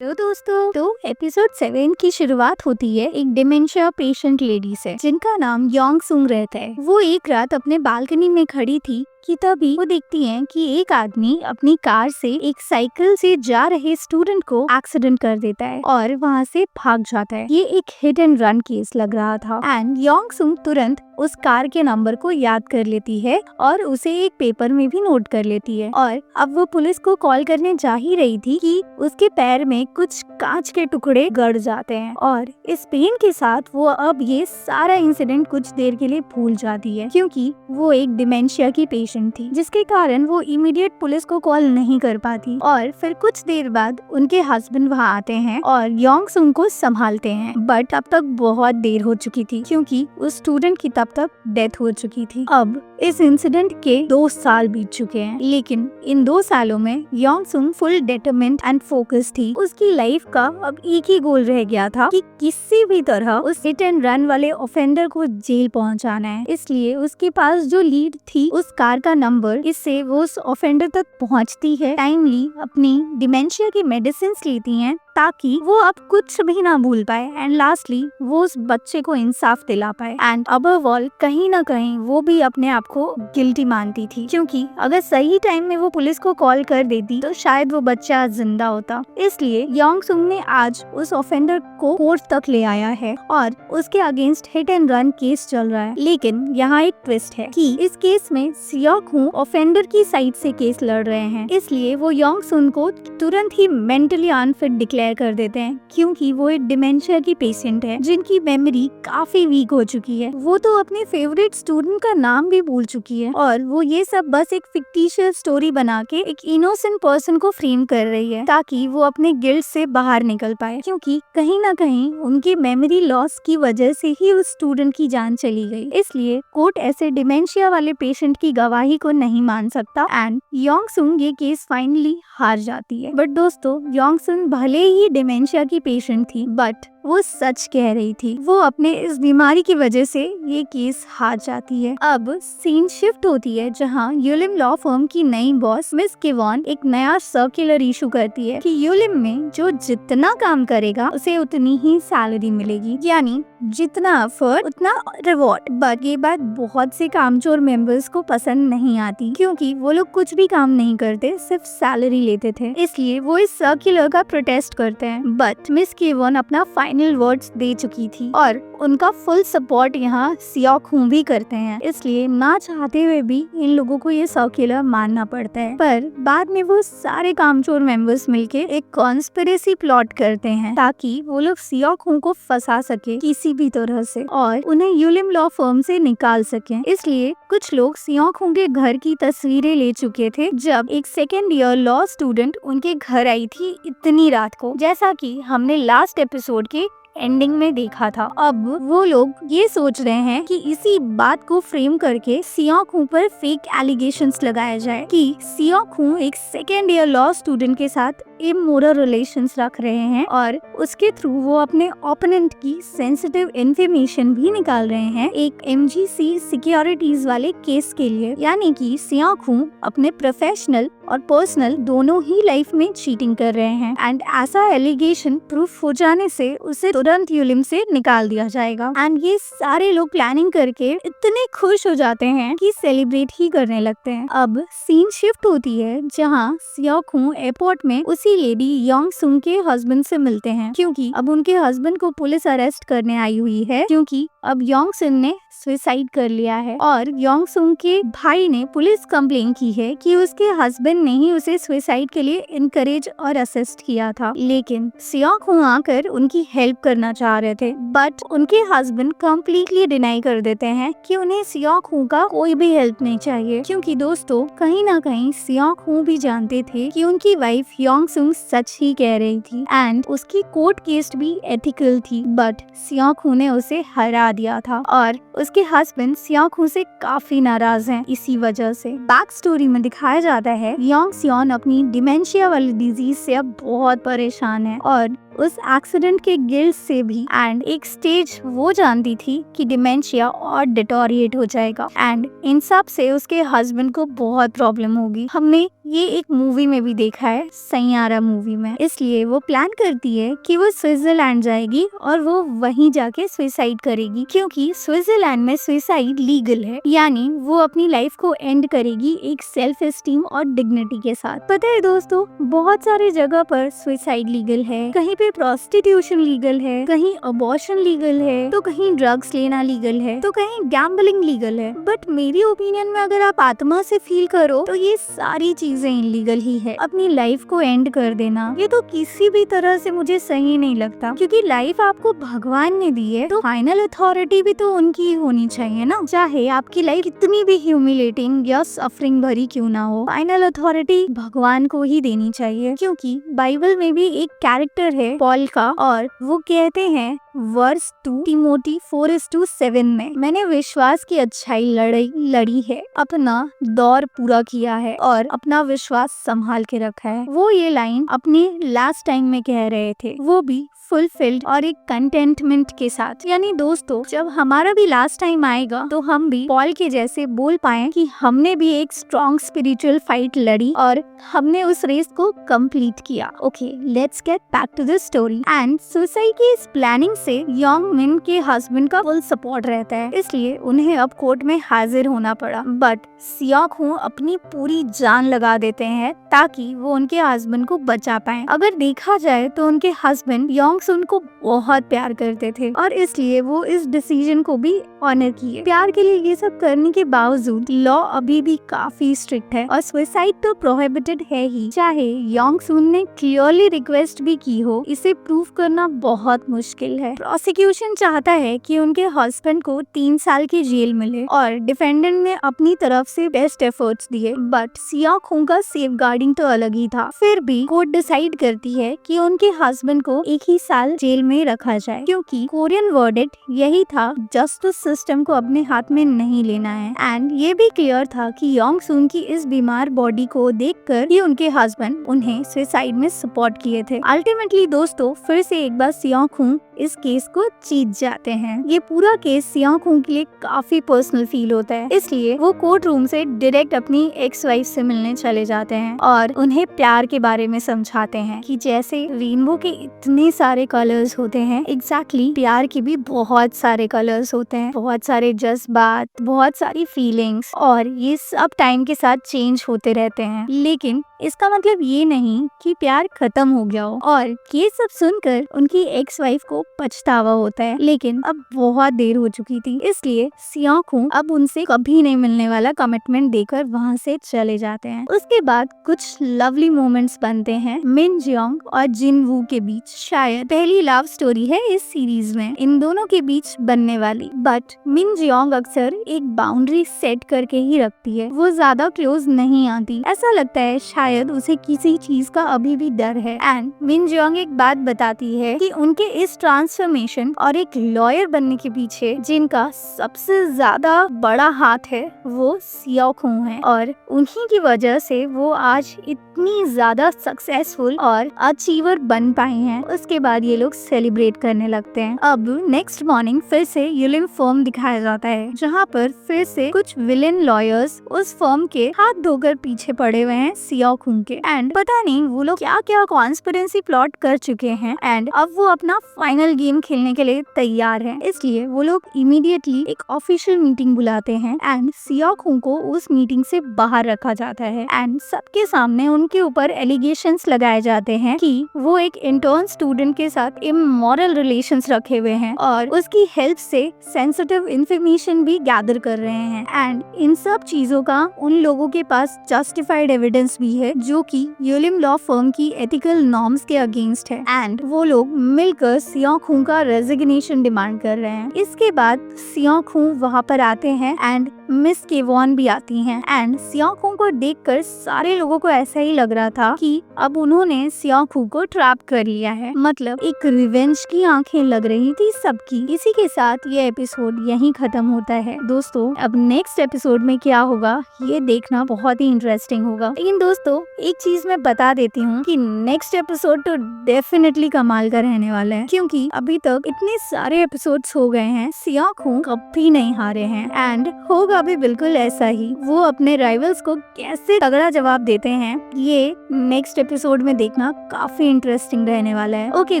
तो दोस्तों, एपिसोड 7 की शुरुआत होती है एक डिमेंशिया पेशेंट लेडी से जिनका नाम योंग सुंग रहता है। वो एक रात अपने बालकनी में खड़ी थी कि तभी वो देखती हैं कि एक आदमी अपनी कार से एक साइकिल से जा रहे स्टूडेंट को एक्सीडेंट कर देता है और वहाँ से भाग जाता है। ये एक हिट एंड रन केस लग रहा था एंड योंग सुंग तुरंत उस कार के नंबर को याद कर लेती है और उसे एक पेपर में भी नोट कर लेती है। और अब वो पुलिस को कॉल करने जा ही रही थी कि उसके पैर में कुछ कांच के टुकड़े गड़ जाते हैं और इस पेन के साथ वो अब ये सारा इंसिडेंट कुछ देर के लिए भूल जाती है क्योंकि वो एक डिमेंशिया की पेशेंट थी, जिसके कारण वो इमीडिएट पुलिस को कॉल नहीं कर पाती। और फिर कुछ देर बाद उनके हस्बैंड वहाँ आते हैं और योंग सुंग को संभालते हैं, बट अब तक बहुत देर हो चुकी थी क्योंकि उस स्टूडेंट की तब तक डेथ हो चुकी थी। अब इस इंसिडेंट के 2 साल बीत चुके हैं, लेकिन इन 2 सालों में योंग सुंग फुल डिटरमिन्ड एंड फोकस थी। उसकी लाइफ का अब एक ही गोल रह गया था कि किसी भी तरह उस हिट एंड रन वाले ऑफेंडर को जेल पहुंचाना है। इसलिए उसके पास जो लीड थी उस कार का नंबर, इससे वो उस ऑफेंडर तक पहुंचती है, टाइमली अपनी डिमेंशिया की मेडिसिन लेती हैं ताकि वो अब कुछ भी ना भूल पाए एंड लास्टली वो उस बच्चे को इंसाफ दिला पाए। एंड अबव ऑल कहीं ना कहीं वो भी अपने आप को गिल्टी मानती थी क्योंकि अगर सही टाइम में वो पुलिस को कॉल कर देती तो शायद वो बच्चा जिंदा होता। इसलिए योंग सुंग ने आज उस ऑफेंडर को कोर्ट तक ले आया है और उसके against hit and run case चल रहा है। लेकिन यहाँ एक ट्विस्ट है कि इस केस में सियोक हूँ ऑफेंडर की साइड से केस लड़ रहे हैं, इसलिए वो योंग सुंग को तुरंत ही मेंटली अनफिट डिक्लेयर कर देते हैं क्योंकि वो एक डिमेंशिया की पेशेंट है जिनकी मेमोरी काफी वीक हो चुकी है। वो तो अपने फेवरेट स्टूडेंट का नाम भी भूल चुकी है और वो ये सब बस एक फिक्टिशियस स्टोरी बना के एक इनोसेंट पर्सन को फ्रेम कर रही है ताकि वो अपने गिल्ट से बाहर निकल पाए, क्योंकि कहीं ना कहीं उनकी मेमोरी लॉस की वजह से ही उस स्टूडेंट की जान चली गई। इसलिए कोर्ट ऐसे डिमेंशिया वाले पेशेंट की गवाही को नहीं मान सकता एंड योंग सुंग ये केस फाइनली हार जाती है। बट दोस्तों, योंग सुंग भले ही डिमेंशिया की पेशेंट थी बट वो सच कह रही थी। वो अपने इस बीमारी की वजह से ये केस हार जाती है। अब सीन शिफ्ट होती है जहां यूलिम लॉ फर्म की नई बॉस मिस किवॉन एक नया सर्कुलर इशू करती है कि यूलिम में जो जितना काम करेगा उसे उतनी ही सैलरी मिलेगी, यानी जितना एफर्ट उतना रिवॉर्ड। बट ये बात बहुत से कामचोर मेंबर्स को पसंद नहीं आती क्योंकि वो लोग कुछ भी काम नहीं करते, सिर्फ सैलरी लेते थे। इसलिए वो इस सर्कुलर का प्रोटेस्ट करते हैं। बट मिस किवॉन अपना फाइनल वर्ड्स दे चुकी थी और उनका फुल सपोर्ट यहाँ सियोक हूँ भी करते हैं, इसलिए ना चाहते हुए भी इन लोगों को ये सर्कुलर मानना पड़ता है। पर बाद में वो सारे कामचोर मेंबर्स मिलके एक कॉन्स्पिरेसी प्लॉट करते हैं ताकि वो लोग सियोक हूँ को फंसा सके किसी भी तरह से और उन्हें यूलिम लॉ फर्म से निकाल सके। इसलिए कुछ लोग सियोक हूँ के घर की तस्वीरें ले चुके थे जब एक सेकेंड ईयर लॉ स्टूडेंट उनके घर आई थी इतनी रात को, जैसा कि हमने लास्ट एपिसोड के एंडिंग में देखा था। अब वो लोग ये सोच रहे हैं कि इसी बात को फ्रेम करके सियोक हूँ पर फेक एलिगेशंस लगाया जाए कि सियोक हूँ एक सेकेंड ईयर लॉ स्टूडेंट के साथ इमोरल रिलेशंस रख रहे हैं और उसके थ्रू वो अपने ओपोनेंट की सेंसिटिव इंफॉर्मेशन भी निकाल रहे हैं एक MGC सिक्योरिटीज वाले केस के लिए, यानी कि सियोक हूँ अपने प्रोफेशनल और पर्सनल दोनों ही लाइफ में चीटिंग कर रहे हैं एंड ऐसा एलिगेशन प्रूफ हो जाने से उसे तुरंत यूलिम से निकाल दिया जाएगा। एंड ये सारे लोग प्लानिंग करके इतने खुश हो जाते हैं कि सेलिब्रेट ही करने लगते हैं। अब सीन शिफ्ट होती है जहाँ सियोक हूँ एयरपोर्ट में उसी लेडी योंग सुंग के हस्बैंड से मिलते हैं क्योंकि अब उनके हस्बैंड को पुलिस अरेस्ट करने आई हुई है क्योंकि अब योंग सुंग ने सुसाइड कर लिया है और योंग सुंग के भाई ने पुलिस कंप्लेन की है कि उसके हस्बैंड ने ही उसे सुसाइड के लिए इनकरेज और असिस्ट किया था। लेकिन सियोक हूँ आकर उनकी हेल्प करना चाह रहे थे बट उनके हस्बैंड कम्प्लीटली डिनाई कर देते हैं कि उन्हें सियोक हूँ का कोई भी हेल्प नहीं चाहिए, क्योंकि दोस्तों कहीं ना कहीं सियोक हूँ भी जानते थे कि उनकी वाइफ योंग सुंग सच ही कह रही थी एंड उसकी कोर्ट केस भी एथिकल थी। बट सियोक हूँ ने उसे हरा दिया था और उसके हस्बैंड सियोक हूँ से काफी नाराज हैं इसी वजह से। बैक स्टोरी में दिखाया जाता है योंग सियोन अपनी डिमेंशिया वाली डिजीज से अब बहुत परेशान है और उस एक्सीडेंट के गिल्ट से भी एंड एक स्टेज वो जानती थी कि डिमेंशिया और डिटोरिएट हो जाएगा एंड इन सब से उसके हस्बैंड को बहुत प्रॉब्लम होगी। हमने ये एक मूवी में भी देखा है, सैयारा मूवी में। इसलिए वो प्लान करती है कि वो स्विट्जरलैंड जाएगी और वो वहीं जाके सुसाइड करेगी, क्योंकि स्विट्जरलैंड में सुसाइड लीगल है। यानी वो अपनी लाइफ को एंड करेगी एक सेल्फ एस्टीम और डिग्निटी के साथ। पता है दोस्तों, बहुत सारे जगह पर सुसाइड लीगल है, कहीं पे प्रोस्टिट्यूशन लीगल है, कहीं अबॉर्शन लीगल है, तो कहीं ड्रग्स लेना लीगल है, तो कहीं गैम्बलिंग लीगल है। बट मेरी ओपिनियन में अगर आप आत्मा से फील करो तो ये सारी चीजें इलीगल ही है। अपनी लाइफ को एंड कर देना ये तो किसी भी तरह से मुझे सही नहीं लगता, क्योंकि लाइफ आपको भगवान ने दी है तो फाइनल अथॉरिटी भी तो उनकी ही होनी चाहिए ना। चाहे आपकी लाइफ कितनी भी ह्यूमिलेटिंग या सफरिंग भरी क्यों ना हो, फाइनल अथॉरिटी भगवान को ही देनी चाहिए। क्योंकि बाइबल में भी एक कैरेक्टर है पॉल का, और वो कहते हैं वर्स 2 टिमोथी 4:7 में, मैंने विश्वास की अच्छाई लड़ी है, अपना दौर पूरा किया है और अपना विश्वास संभाल के रखा है। वो ये लाइन अपने लास्ट टाइम में कह रहे थे, वो भी फुलफिल्ड और एक कंटेंटमेंट के साथ। यानी दोस्तों, जब हमारा भी लास्ट टाइम आएगा तो हम भी पॉल के जैसे बोल पाए कि हमने भी एक स्ट्रॉन्ग स्पिरिचुअल फाइट लड़ी और हमने उस रेस को कंप्लीट किया। Okay, let's get back to the story. And suicide की इस प्लानिंग से यंग मिन के हस्बैंड का फुल सपोर्ट रहता है, इसलिए उन्हें अब कोर्ट में हाजिर होना पड़ा। बट सियाखू अपनी पूरी जान लगा देते हैं ताकि वो उनके हस्बैंड को बचा पाए। अगर देखा जाए तो उनके हस्बैंड यंग सुन को बहुत प्यार करते थे और इसलिए वो इस डिसीजन को भी ऑनर किए। प्यार के लिए ये सब करने के बावजूद लॉ अभी भी काफी स्ट्रिक्ट है और सुसाइड तो प्रोहिबिटेड है ही। चाहे यंग सुन ने क्लियरली रिक्वेस्ट भी की हो, इसे प्रूव करना बहुत मुश्किल है। प्रोसिक्यूशन चाहता है कि उनके हस्बैंड को 3 साल की जेल मिले और डिफेंडेंट ने अपनी तरफ से बेस्ट एफर्ट्स दिए, बट सियाखू का सेफगार्डिंग तो अलग ही था। फिर भी कोर्ट डिसाइड करती है कि उनके हस्बैंड को 1 ही साल जेल में रखा जाए, क्योंकि कोरियन वर्डिक्ट यही था, जस्टिस सिस्टम को अपने हाथ में नहीं लेना है। एंड ये भी क्लियर था कि यंग सुन की इस बीमार बॉडी को देखकर ही उनके हस्बैंड उन्हें सुसाइड में सपोर्ट किए थे। अल्टीमेटली दोस्तों, फिर से एक बार सियाखू इस केस को जीत जाते हैं। ये पूरा केस सियाखू के लिए काफी पर्सनल फील होता है, इसलिए वो कोर्ट रूम से डायरेक्ट अपनी एक्स वाइफ से मिलने चले जाते हैं और उन्हें प्यार के बारे में समझाते हैं कि जैसे रेनबो के इतने सारे कलर्स होते हैं, एग्जैक्टली प्यार के भी बहुत सारे कलर्स होते हैं, बहुत सारे जज्बात, बहुत सारी फीलिंग्स, और ये सब टाइम के साथ चेंज होते रहते हैं। लेकिन इसका मतलब ये नहीं कि प्यार खत्म हो गया हो। और ये सब सुनकर उनकी एक्स वाइफ को पछतावा होता है, लेकिन अब बहुत देर हो चुकी थी, इसलिए सियाखू अब उनसे कभी नहीं मिलने वाला कमिटमेंट देकर वहाँ से चले जाते हैं। उसके बाद कुछ लवली मोमेंट्स बनते हैं मिन जियोंग और जिन वू के बीच। शायद पहली लव स्टोरी है इस सीरीज में इन दोनों के बीच बनने वाली। बट मिन जियोंग अक्सर एक बाउंड्री सेट करके ही रखती है, वो ज्यादा क्लोज नहीं आती। ऐसा लगता है शायद उसे किसी चीज का अभी भी डर है। एंड मिन जियोंग एक बात बताती है कि उनके इस ट्रांसफॉर्मेशन और एक लॉयर बनने के पीछे जिनका सबसे ज्यादा बड़ा हाथ है वो सियाखू है, और उन्हीं की वजह से वो आज इतनी ज्यादा सक्सेसफुल और अचीवर बन पाए हैं। उसके बाद ये लोग सेलिब्रेट करने लगते हैं। अब नेक्स्ट मॉर्निंग फिर से यूलिम फर्म दिखाया जाता है, जहाँ पर फिर से कुछ विलेन लॉयर्स उस फर्म के हाथ धोकर पीछे पड़े हुए हैं सियाखू के। एंड पता नहीं वो लोग क्या क्या कॉन्स्पिरेसी प्लॉट कर चुके हैं, एंड अब वो अपना फाइनल गेम खेलने के लिए तैयार हैं। इसलिए वो लोग इमीडिएटली एक ऑफिशियल मीटिंग बुलाते हैं एंड सियाखू को उस मीटिंग से बाहर रखा जाता है। एंड सबके सामने उनके ऊपर एलिगेशंस लगाए जाते हैं कि वो एक इंटर्न स्टूडेंट के साथ इमोरल रिलेशंस रखे हुए हैं और उसकी हेल्प से सेंसिटिव इंफॉर्मेशन भी गैदर कर रहे हैं। एंड इन सब चीजों का उन लोगों के पास जस्टिफाइड एविडेंस भी है, जो कि यूलिम लॉ फर्म की एथिकल नॉर्म्स के अगेंस्ट है। एंड वो लोग मिलकर सियाखू का रेजिग्नेशन डिमांड कर रहे हैं। इसके बाद सियाखू वहाँ पर आते हैं एंड मिस केवॉन भी आती हैं। एंड सियाखू को देखकर सारे लोगों को ऐसा ही लग रहा था कि अब उन्होंने सियाखू को ट्रैप कर लिया है, मतलब एक रिवेंज की आंखें लग रही थी सबकी। इसी के साथ ये एपिसोड यहीं खत्म होता है। दोस्तों, अब नेक्स्ट एपिसोड में क्या होगा ये देखना बहुत ही इंटरेस्टिंग होगा। लेकिन दोस्तों, दोस्तों एक चीज मैं बता देती हूँ कि नेक्स्ट एपिसोड तो डेफिनेटली कमाल का रहने वाला है, क्योंकि अभी तक इतने सारे एपिसोड्स हो गए हैं, सिया खून कभी नहीं हारे हैं एंड होगा भी बिल्कुल ऐसा ही। वो अपने राइवल्स को कैसे तगड़ा जवाब देते हैं ये नेक्स्ट एपिसोड में देखना काफी इंटरेस्टिंग रहने वाला है। ओके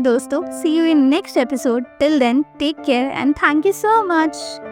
दोस्तों, see you in next episode. Till then take care and thank you so much.